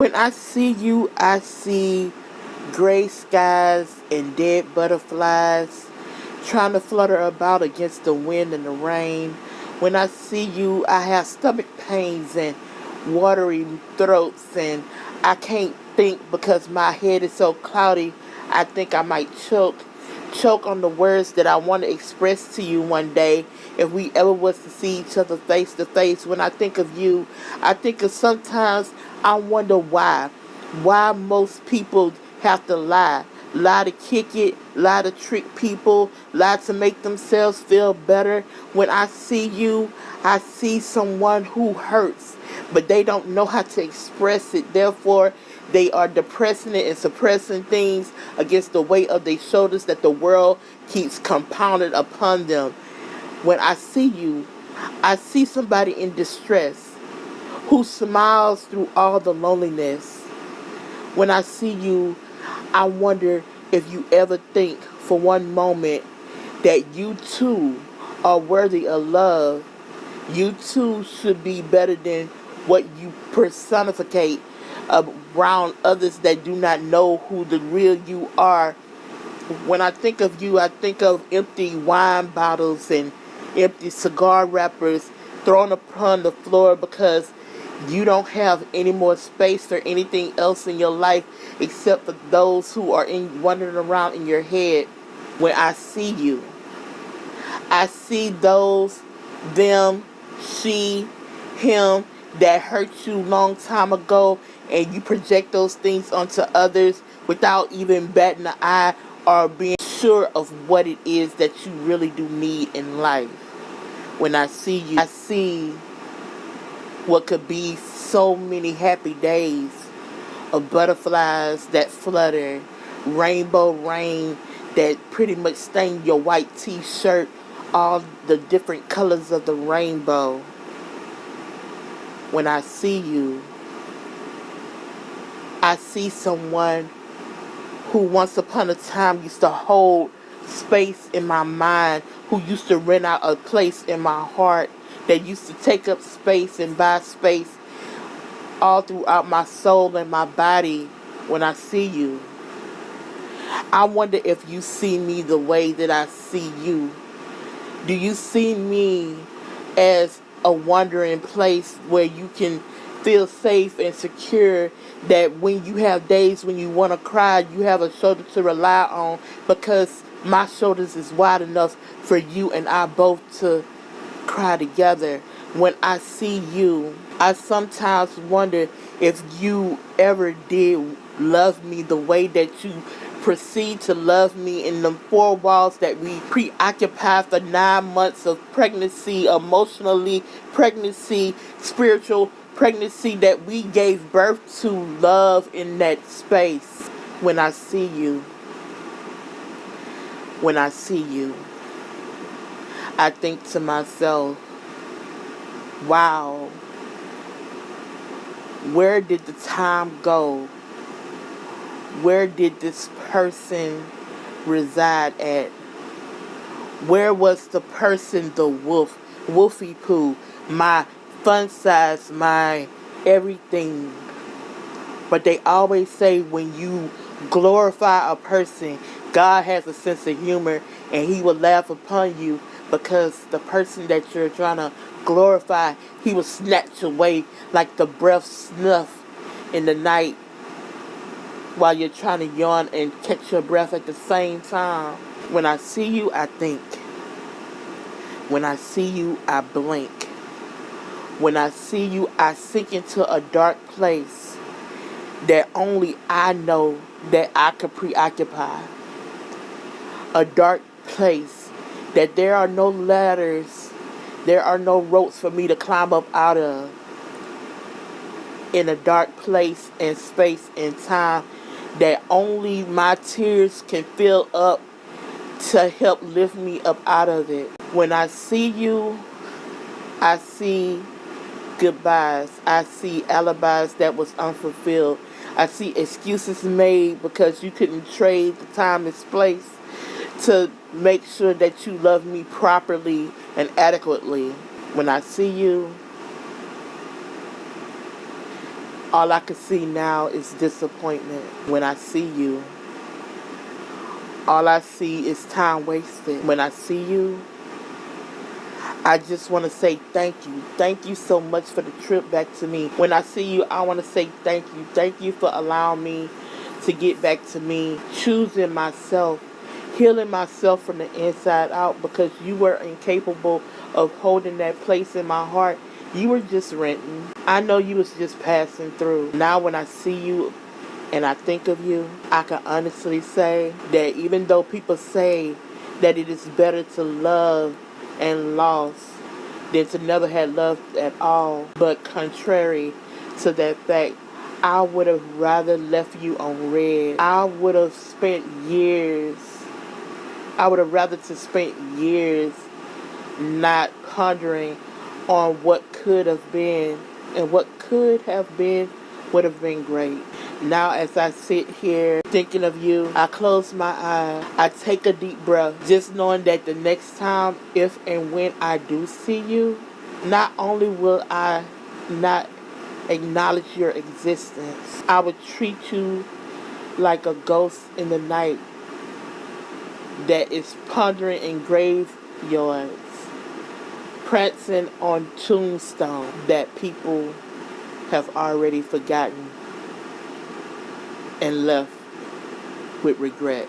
When I see you, I see gray skies and dead butterflies trying to flutter about against the wind and the rain. When I see you, I have stomach pains and watery throats, and I can't think because my head is so cloudy. I think I might choke on the words that I want to express to you one day if we ever was to see each other face to face. When I think of you, I think of sometimes I wonder why most people have to lie to kick it, lie to trick people, lie to make themselves feel better. When I see you, I see someone who hurts, but they don't know how to express it. Therefore, they are depressing it and suppressing things against the weight of their shoulders that the world keeps compounded upon them. When I see you, I see somebody in distress who smiles through all the loneliness. When I see you, I wonder if you ever think for one moment that you too are worthy of love. You too should be better than what you personificate around others that do not know who the real you are. When I think of you, I think of empty wine bottles and empty cigar wrappers thrown upon the floor because you don't have any more space for anything else in your life except for those who are wandering around in your head. When I see you, I see those, them, she, him that hurt you long time ago, and you project those things onto others without even batting an eye or being sure of what it is that you really do need in life. When I see you, I see what could be so many happy days of butterflies that flutter, rainbow rain that pretty much stain your white t-shirt, all the different colors of the rainbow. When I see you, I see someone who once upon a time used to hold space in my mind, who used to rent out a place in my heart, that used to take up space and buy space all throughout my soul and my body. When I see you, I wonder if you see me the way that I see you. Do you see me as a wandering place where you can feel safe and secure, that when you have days when you want to cry, you have a shoulder to rely on, because my shoulders is wide enough for you and I both to cry together. When I see you, I sometimes wonder if you ever did love me the way that you proceed to love me in the four walls that we preoccupied for 9 months of pregnancy, emotionally pregnancy, spiritual pregnancy, that we gave birth to love in that space. When I see you, when I see you, I think to myself, wow, where did the time go? Where did this person reside at? Where was the person, the wolfie poo, my fun size, my everything? But they always say when you glorify a person, God has a sense of humor and he will laugh upon you, because the person that you're trying to glorify, he will snatch away like the breath snuff in the night while you're trying to yawn and catch your breath at the same time. When I see you, I think. When I see you, I blink. When I see you, I sink into a dark place that only I know that I could preoccupy. A dark place that there are no ladders, there are no ropes for me to climb up out of. In a dark place and space and time that only my tears can fill up to help lift me up out of it. When I see you, I see goodbyes. I see alibis that was unfulfilled. I see excuses made because you couldn't trade the time and space to make sure that you love me properly and adequately. When I see you, All I can see now is disappointment when I see you. All I see is time wasted. When I see you, I just want to say thank you. Thank you so much for the trip back to me. When I see you, I want to say thank you. Thank you for allowing me to get back to me, choosing myself, healing myself from the inside out, because you were incapable of holding that place in my heart. You were just renting. I know you was just passing through. Now when I see you and I think of you, I can honestly say that even though people say that it is better to love and lost than to never have loved at all, but contrary to that fact, I would have rather left you on red. I would have spent years, I would have rather to spent years not pondering on what could have been, and what could have been would have been great. Now as I sit here thinking of you, I close my eyes, I take a deep breath, just knowing that the next time, if and when I do see you, not only will I not acknowledge your existence, I will treat you like a ghost in the night that is pondering in graveyards, prancing on tombstones that people have already forgotten and left with regret.